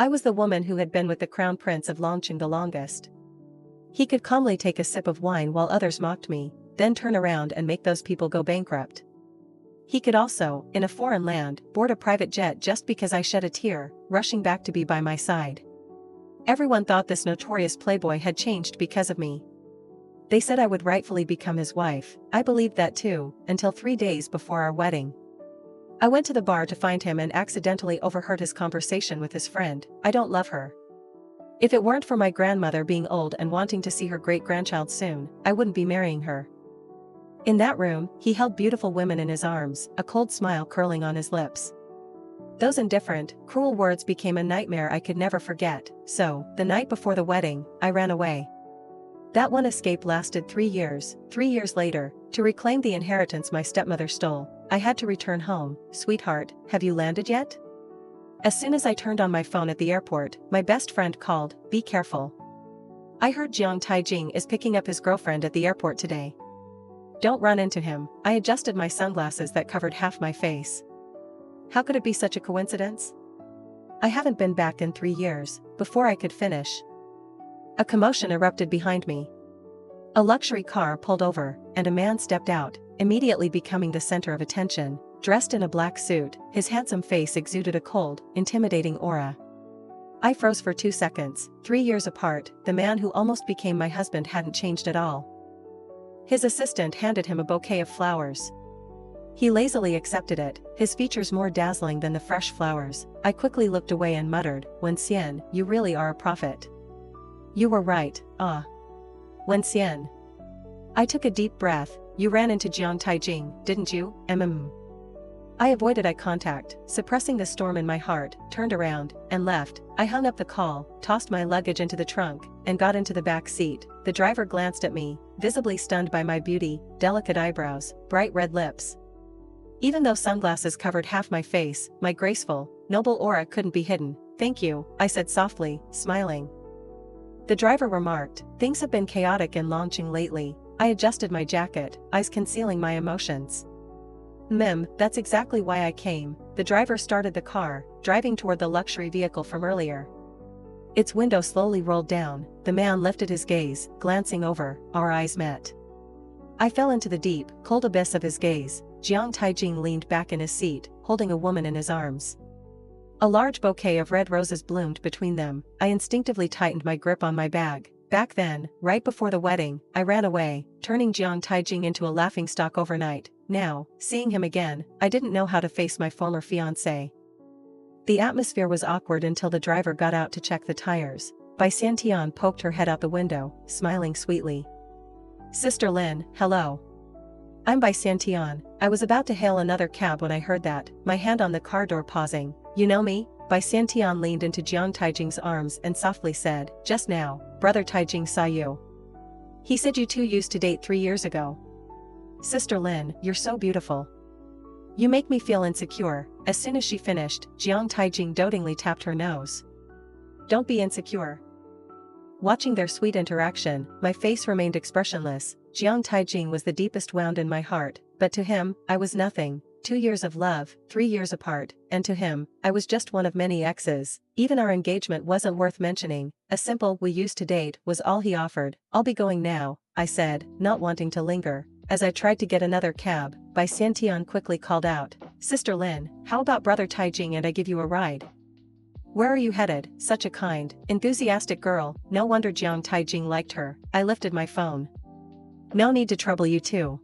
I was the woman who had been with the crown prince of Longqing the longest. He could calmly take a sip of wine while others mocked me, then turn around and make those people go bankrupt. He could also, in a foreign land, board a private jet just because I shed a tear, rushing back to be by my side. Everyone thought this notorious playboy had changed because of me. They said I would rightfully become his wife. I believed that too, until 3 days before our wedding. I went to the bar to find him and accidentally overheard his conversation with his friend. I don't love her. If it weren't for my grandmother being old and wanting to see her great-grandchild soon, I wouldn't be marrying her. In that room, he held beautiful women in his arms, a cold smile curling on his lips. Those indifferent, cruel words became a nightmare I could never forget, so, the night before the wedding, I ran away. That one escape lasted 3 years. 3 years later, to reclaim the inheritance my stepmother stole, I had to return home. Sweetheart, have you landed yet? As soon as I turned on my phone at the airport, my best friend called, be careful. I heard Jiang Taijing is picking up his girlfriend at the airport today. Don't run into him. I adjusted my sunglasses that covered half my face. How could it be such a coincidence? I haven't been back in 3 years. Before I could finish, a commotion erupted behind me. A luxury car pulled over, and a man stepped out, immediately becoming the center of attention. Dressed in a black suit, his handsome face exuded a cold, intimidating aura. I froze for 2 seconds. 3 years apart, the man who almost became my husband hadn't changed at all. His assistant handed him a bouquet of flowers. He lazily accepted it, his features more dazzling than the fresh flowers. I quickly looked away and muttered, Wen Xian, you really are a prophet. You were right, Wen Xian. I took a deep breath. You ran into Jiang Taijing, didn't you? I avoided eye contact, suppressing the storm in my heart, turned around, and left. I hung up the call, tossed my luggage into the trunk, and got into the back seat. The driver glanced at me, visibly stunned by my beauty, delicate eyebrows, bright red lips. Even though sunglasses covered half my face, my graceful, noble aura couldn't be hidden. Thank you, I said softly, smiling. The driver remarked, things have been chaotic in Longqing lately. I adjusted my jacket, eyes concealing my emotions. That's exactly why I came. The driver started the car, driving toward the luxury vehicle from earlier. Its window slowly rolled down, the man lifted his gaze, glancing over, our eyes met. I fell into the deep, cold abyss of his gaze. Jiang Taijing leaned back in his seat, holding a woman in his arms. A large bouquet of red roses bloomed between them. I instinctively tightened my grip on my bag. Back then, right before the wedding, I ran away, turning Jiang Taijing into a laughingstock overnight. Now, seeing him again, I didn't know how to face my former fiancé. The atmosphere was awkward until the driver got out to check the tires. Bai Xiantian poked her head out the window, smiling sweetly. Sister Lin, hello. I'm Bai Xiantian. I was about to hail another cab when I heard that, my hand on the car door pausing. You know me? Bai Xiantian leaned into Jiang Taijing's arms and softly said, just now, Brother Taijing saw you. He said you two used to date 3 years ago. Sister Lin, you're so beautiful. You make me feel insecure. As soon as she finished, Jiang Taijing dotingly tapped her nose. Don't be insecure. Watching their sweet interaction, my face remained expressionless. Jiang Taijing was the deepest wound in my heart, but to him, I was nothing. 2 years of love, 3 years apart, and to him, I was just one of many exes. Even our engagement wasn't worth mentioning. A simple "we used to date" was all he offered. I'll be going now, I said, not wanting to linger. As I tried to get another cab, Bai Xiantian quickly called out, Sister Lin, how about Brother Taijing and I give you a ride? Where are you headed? Such a kind, enthusiastic girl. No wonder Jiang Taijing liked her. I lifted my phone. No need to trouble you two.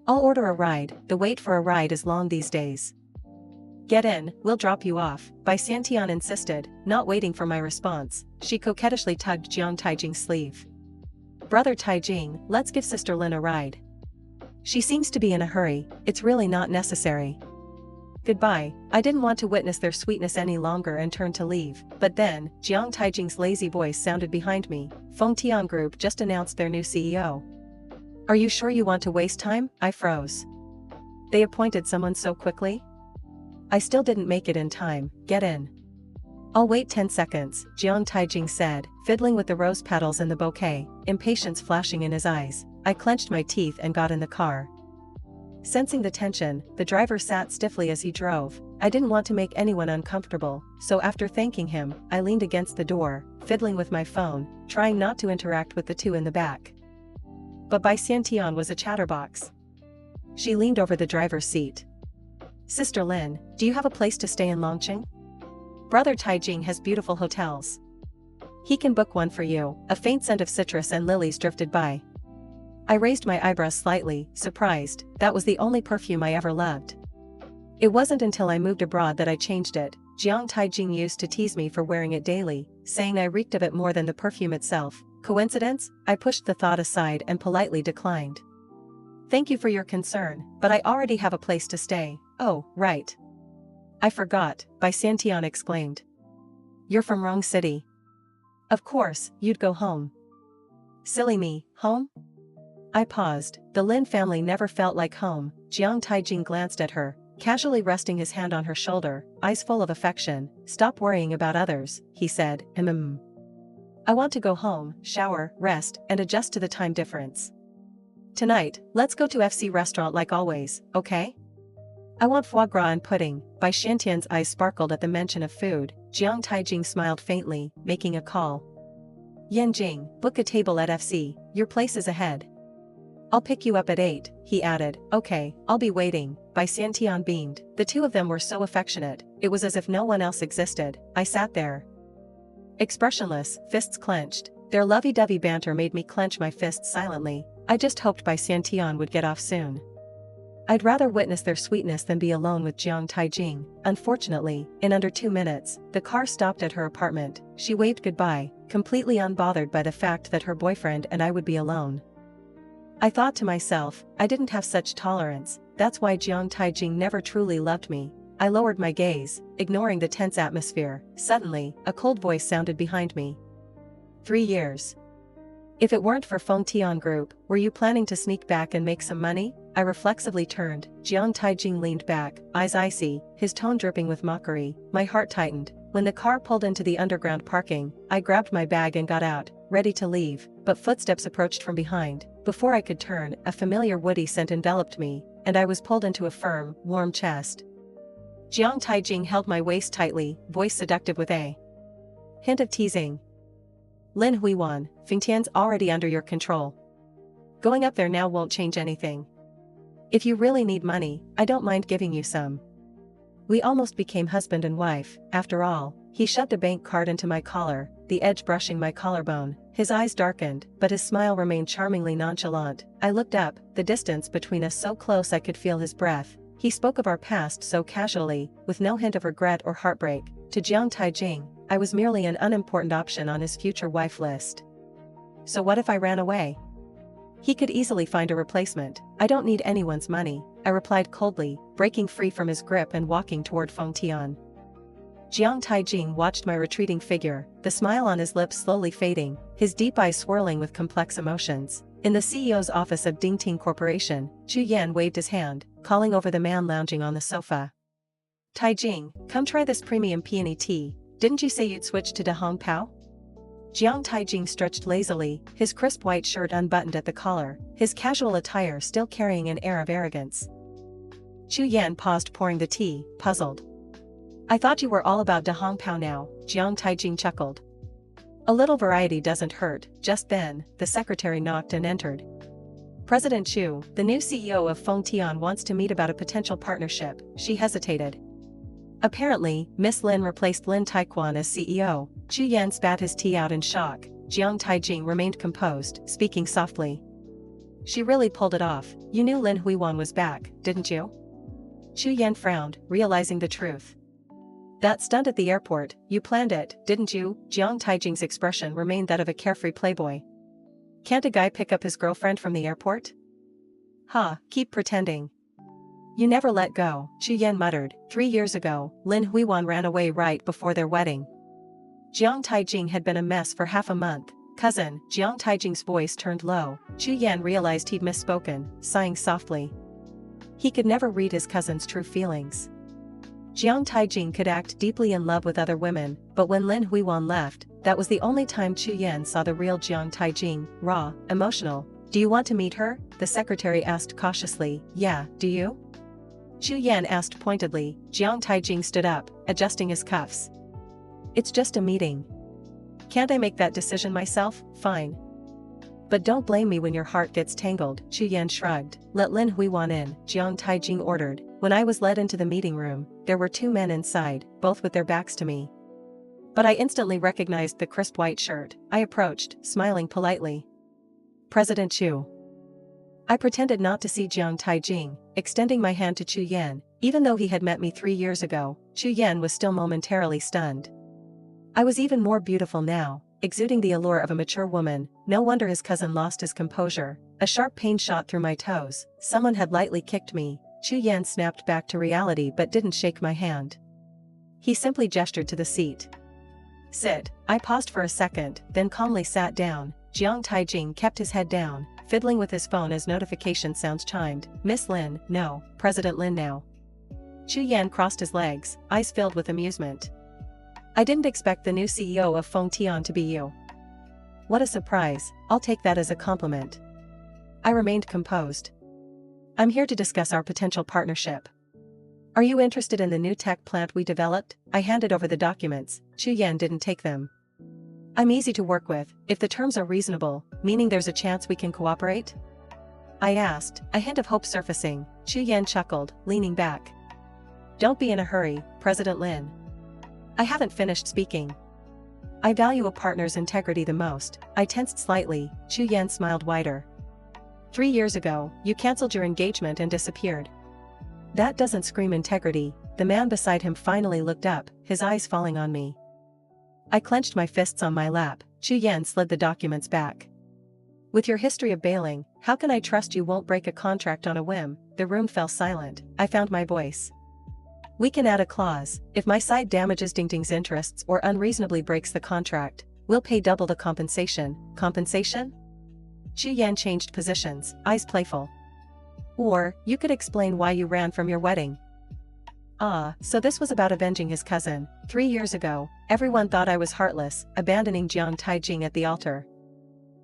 I'll order a ride. The wait for a ride is long these days. Get in, we'll drop you off, Bai Xiantian insisted, not waiting for my response. She coquettishly tugged Jiang Taijing's sleeve. Brother Taijing, let's give Sister Lin a ride. She seems to be in a hurry. It's really not necessary. Goodbye. I didn't want to witness their sweetness any longer and turned to leave, but then, Jiang Taijing's lazy voice sounded behind me. Fengtian Group just announced their new CEO. Are you sure you want to waste time? I froze. They appointed someone so quickly? I still didn't make it in time. Get in. I'll wait 10 seconds, Jiang Taijing said, fiddling with the rose petals in the bouquet, impatience flashing in his eyes. I clenched my teeth and got in the car. Sensing the tension, the driver sat stiffly as he drove. I didn't want to make anyone uncomfortable, so after thanking him, I leaned against the door, fiddling with my phone, trying not to interact with the two in the back. But Bai Xiantian was a chatterbox. She leaned over the driver's seat. Sister Lin, do you have a place to stay in Longqing? Brother Taijing has beautiful hotels. He can book one for you. A faint scent of citrus and lilies drifted by. I raised my eyebrows slightly, surprised. That was the only perfume I ever loved. It wasn't until I moved abroad that I changed it. Jiang Taijing used to tease me for wearing it daily, saying I reeked of it more than the perfume itself. Coincidence? I pushed the thought aside and politely declined. Thank you for your concern, but I already have a place to stay. Oh, right. I forgot, Bai Xiantian exclaimed. You're from Rong City. Of course, you'd go home. Silly me, home? I paused. The Lin family never felt like home. Jiang Taijing glanced at her, casually resting his hand on her shoulder, eyes full of affection. Stop worrying about others, he said. I want to go home, shower, rest, and adjust to the time difference. Tonight, let's go to FC restaurant like always, okay? I want foie gras and pudding. Bai Xiantian's eyes sparkled at the mention of food. Jiang Taijing smiled faintly, making a call. Yanjing, book a table at FC, your place is ahead. I'll pick you up at 8, he added. Okay, I'll be waiting. Bai Xiantian beamed. The two of them were so affectionate, it was as if no one else existed. I sat there, expressionless, fists clenched. Their lovey-dovey banter made me clench my fists silently. I just hoped Bai Xiantian would get off soon. I'd rather witness their sweetness than be alone with Jiang Taijing. Unfortunately, in under 2 minutes, the car stopped at her apartment. She waved goodbye, completely unbothered by the fact that her boyfriend and I would be alone. I thought to myself, I didn't have such tolerance, that's why Jiang Taijing never truly loved me. I lowered my gaze, ignoring the tense atmosphere. Suddenly, a cold voice sounded behind me. 3 years. If it weren't for Feng Tian Group, were you planning to sneak back and make some money? I reflexively turned. Jiang Taijing leaned back, eyes icy, his tone dripping with mockery. My heart tightened. When the car pulled into the underground parking, I grabbed my bag and got out, ready to leave, but footsteps approached from behind. Before I could turn, a familiar woody scent enveloped me, and I was pulled into a firm, warm chest. Jiang Taijing held my waist tightly, voice seductive with a hint of teasing. Lin Huiwan, Fengtian's already under your control. Going up there now won't change anything. If you really need money, I don't mind giving you some. We almost became husband and wife, after all. He shoved a bank card into my collar, the edge brushing my collarbone. His eyes darkened, but his smile remained charmingly nonchalant. I looked up, the distance between us so close I could feel his breath. He spoke of our past so casually, with no hint of regret or heartbreak. To Jiang Taijing, I was merely an unimportant option on his future wife list. So what if I ran away? He could easily find a replacement. I don't need anyone's money, I replied coldly, breaking free from his grip and walking toward Feng Tian. Jiang Taijing watched my retreating figure, the smile on his lips slowly fading, his deep eyes swirling with complex emotions. In the CEO's office of Dingting Corporation, Chu Yan waved his hand, calling over the man lounging on the sofa. Taijing, come try this premium peony tea. Didn't you say you'd switch to Da Hong Pao? Jiang Taijing stretched lazily, his crisp white shirt unbuttoned at the collar, his casual attire still carrying an air of arrogance. Chu Yan paused pouring the tea, puzzled. I thought you were all about Da Hong Pao now, Jiang Taijing chuckled. A little variety doesn't hurt. Just then, the secretary knocked and entered. President Chu, the new CEO of Feng Tian wants to meet about a potential partnership. She hesitated. Apparently, Miss Lin replaced Lin Taiquan as CEO. Chu Yan spat his tea out in shock. Jiang Taijing remained composed, speaking softly. She really pulled it off. You knew Lin Huiwan was back, didn't you? Chu Yan frowned, realizing the truth. That stunt at the airport, you planned it, didn't you? Jiang Taijing's expression remained that of a carefree playboy. Can't a guy pick up his girlfriend from the airport? Ha, keep pretending. You never let go, Chu Yan muttered. 3 years ago, Lin Huiwan ran away right before their wedding. Jiang Taijing had been a mess for half a month. Cousin, Jiang Taijing's voice turned low. Chu Yan realized he'd misspoken, sighing softly. He could never read his cousin's true feelings. Jiang Taijing could act deeply in love with other women, but when Lin Huiwan left, that was the only time Chu Yan saw the real Jiang Taijing, raw, emotional, Do you want to meet her? The secretary asked cautiously. Yeah, do you? Chu Yan asked pointedly. Jiang Taijing stood up, adjusting his cuffs. It's just a meeting. Can't I make that decision myself? Fine. But don't blame me when your heart gets tangled. Chu Yan shrugged. Let Lin Huiwan in, Jiang Taijing ordered. When I was led into the meeting room, there were two men inside, both with their backs to me. But I instantly recognized the crisp white shirt. I approached, smiling politely. President Chu. I pretended not to see Jiang Taijing, extending my hand to Chu Yan. Even though he had met me 3 years ago, Chu Yan was still momentarily stunned. I was even more beautiful now, exuding the allure of a mature woman. No wonder his cousin lost his composure. A sharp pain shot through my toes. Someone had lightly kicked me. Chu Yan snapped back to reality but didn't shake my hand. He simply gestured to the seat. Sit. I paused for a second, then calmly sat down. Jiang Taijing kept his head down, fiddling with his phone as notification sounds chimed. Miss Lin, no, President Lin now. Chu Yan crossed his legs, eyes filled with amusement. I didn't expect the new CEO of Feng Tian to be you. What a surprise, I'll take that as a compliment. I remained composed. I'm here to discuss our potential partnership. Are you interested in the new tech plant we developed? I handed over the documents. Chu Yan didn't take them. I'm easy to work with, if the terms are reasonable, meaning there's a chance we can cooperate? I asked, a hint of hope surfacing. Chu Yan chuckled, leaning back. Don't be in a hurry, President Lin. I haven't finished speaking. I value a partner's integrity the most. I tensed slightly. Chu Yan smiled wider. 3 years ago, you cancelled your engagement and disappeared. That doesn't scream integrity. The man beside him finally looked up, his eyes falling on me. I clenched my fists on my lap. Chu Yan slid the documents back. With your history of bailing, how can I trust you won't break a contract on a whim? The room fell silent. I found my voice. We can add a clause. If my side damages Dingting's interests or unreasonably breaks the contract, we'll pay double the compensation. Compensation? Chu Yan changed positions, eyes playful. Or, you could explain why you ran from your wedding. Ah, so this was about avenging his cousin. 3 years ago, everyone thought I was heartless, abandoning Jiang Taijing at the altar.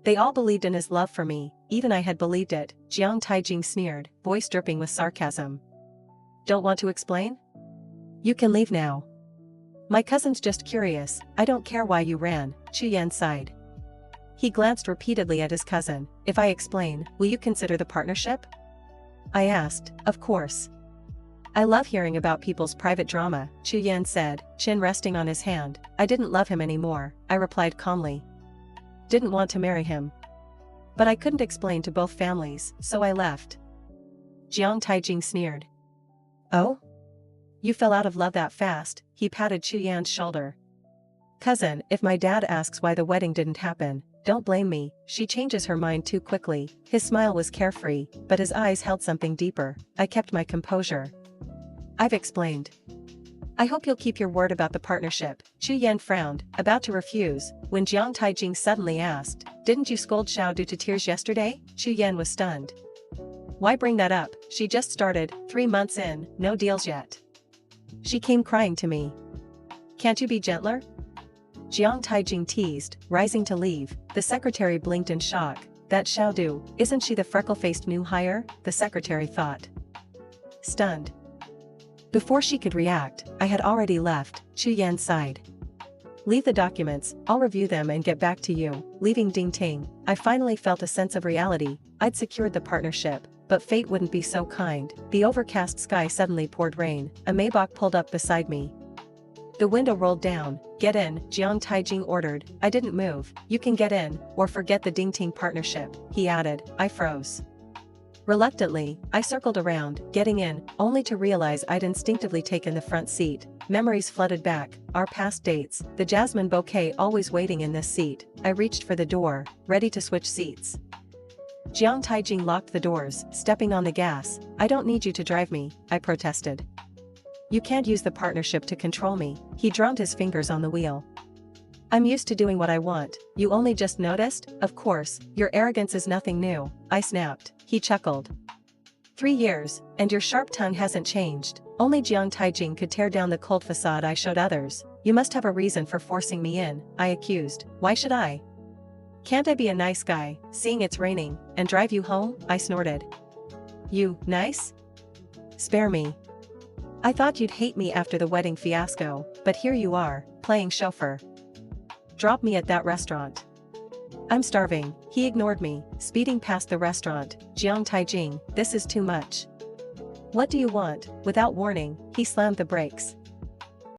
They all believed in his love for me, even I had believed it. Jiang Taijing sneered, voice dripping with sarcasm. Don't want to explain? You can leave now. My cousin's just curious, I don't care why you ran. Chu Yan sighed. He glanced repeatedly at his cousin. If I explain, will you consider the partnership? I asked, of course. I love hearing about people's private drama, Chu Yan said, chin resting on his hand. I didn't love him anymore, I replied calmly. Didn't want to marry him. But I couldn't explain to both families, so I left. Jiang Taijing sneered. Oh? You fell out of love that fast, he patted Chu Yan's shoulder. Cousin, if my dad asks why the wedding didn't happen, don't blame me, she changes her mind too quickly. His smile was carefree, but his eyes held something deeper. I kept my composure. I've explained. I hope you'll keep your word about the partnership. Chu Yan frowned, about to refuse, when Jiang Taijing suddenly asked, didn't you scold Xiao Du to tears yesterday? Chu Yan was stunned. Why bring that up? She just started, 3 months in, no deals yet. She came crying to me. Can't you be gentler? Jiang Taijing teased, rising to leave. The secretary blinked in shock. That Xiao Du, isn't she the freckle-faced new hire? The secretary thought. Stunned. Before she could react, I had already left. Chu Yan sighed. Leave the documents, I'll review them and get back to you. Leaving Dingting, I finally felt a sense of reality. I'd secured the partnership, but fate wouldn't be so kind. The overcast sky suddenly poured rain. A Maybach pulled up beside me. The window rolled down. Get in, Jiang Taijing ordered. I didn't move. You can get in, or forget the Dingting partnership, he added. I froze. Reluctantly, I circled around, getting in, only to realize I'd instinctively taken the front seat. Memories flooded back, our past dates, the jasmine bouquet always waiting in this seat. I reached for the door, ready to switch seats. Jiang Taijing locked the doors, stepping on the gas. I don't need you to drive me, I protested. You can't use the partnership to control me. He drummed his fingers on the wheel. I'm used to doing what I want. You only just noticed? Of course, your arrogance is nothing new, I snapped. He chuckled. 3 years, and your sharp tongue hasn't changed. Only Jiang Taijing could tear down the cold facade I showed others. You must have a reason for forcing me in, I accused. Why should I? Can't I be a nice guy, seeing it's raining, and drive you home? I snorted. You, nice? Spare me. I thought you'd hate me after the wedding fiasco, but here you are, playing chauffeur. Drop me at that restaurant. I'm starving. He ignored me, speeding past the restaurant. Jiang Taijing, this is too much. What do you want? Without warning, he slammed the brakes.